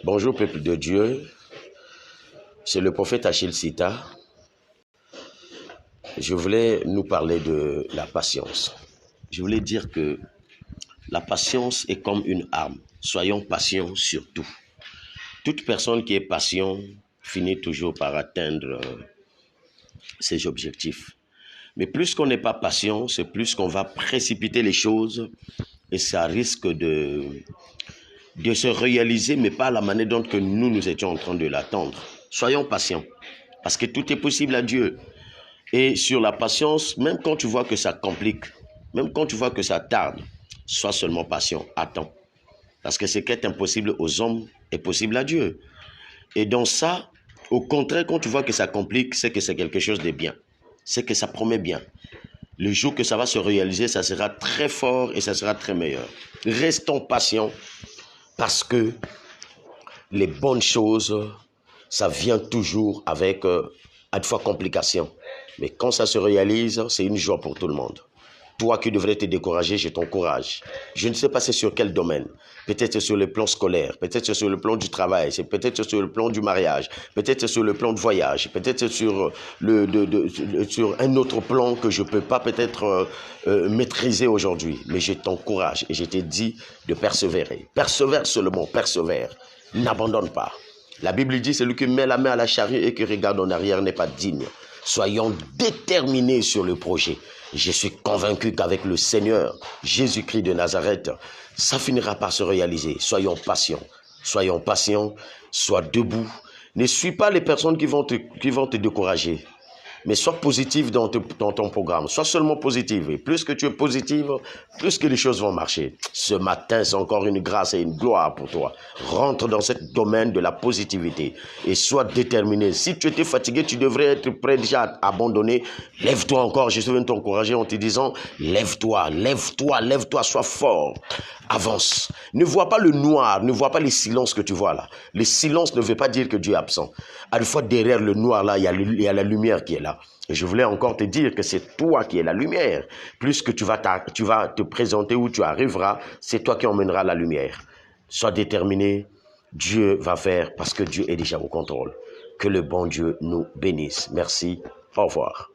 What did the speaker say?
Bonjour peuple de Dieu, c'est le prophète Achille Sita. Je voulais nous parler de la patience. Je voulais dire que la patience est comme une arme. Soyons patients sur tout. Toute personne qui est patient finit toujours par atteindre ses objectifs. Mais plus qu'on n'est pas patient, c'est plus qu'on va précipiter les choses et ça risque de se réaliser, mais pas à la manière dont que nous étions en train de l'attendre. Soyons patients, parce que tout est possible à Dieu. Et sur la patience, même quand tu vois que ça complique, même quand tu vois que ça tarde, sois seulement patient, attends. Parce que ce qui est impossible aux hommes est possible à Dieu. Et dans ça, au contraire, quand tu vois que ça complique, c'est que c'est quelque chose de bien. C'est que ça promet bien. Le jour que ça va se réaliser, ça sera très fort et ça sera très meilleur. Restons patients parce que les bonnes choses, ça vient toujours avec à la fois complications. Mais quand ça se réalise, c'est une joie pour tout le monde. Toi qui devrais te décourager, je t'encourage. Je ne sais pas c'est sur quel domaine. Peut-être sur le plan scolaire, peut-être sur le plan du travail, c'est peut-être sur le plan du mariage, peut-être sur le plan de voyage, peut-être sur, sur un autre plan que je ne peux pas peut-être maîtriser aujourd'hui. Mais je t'encourage et je te dis de persévérer. Persévère seulement, persévère. N'abandonne pas. La Bible dit, celui qui met la main à la charrue et qui regarde en arrière n'est pas digne. Soyons déterminés sur le projet. Je suis convaincu qu'avec le Seigneur, Jésus-Christ de Nazareth, ça finira par se réaliser. Soyons patients. Soyons patients. Sois debout. Ne suis pas les personnes qui vont te décourager. Mais sois positif dans ton programme. Sois seulement positif. Et plus que tu es positif, plus que les choses vont marcher. Ce matin, c'est encore une grâce et une gloire pour toi. Rentre dans ce domaine de la positivité et sois déterminé. Si tu étais fatigué, tu devrais être prêt déjà à abandonner. Lève-toi encore. Je viens t'encourager en te disant, lève-toi, lève-toi, lève-toi, sois fort. Avance. Ne vois pas le noir, ne vois pas les silences que tu vois là. Le silence ne veut pas dire que Dieu est absent. À la fois derrière le noir là, il y a la lumière qui est là. Et je voulais encore te dire que c'est toi qui es la lumière. Plus que tu vas te présenter où tu arriveras, c'est toi qui emmèneras la lumière. Sois déterminé, Dieu va faire parce que Dieu est déjà au contrôle. Que le bon Dieu nous bénisse. Merci, au revoir.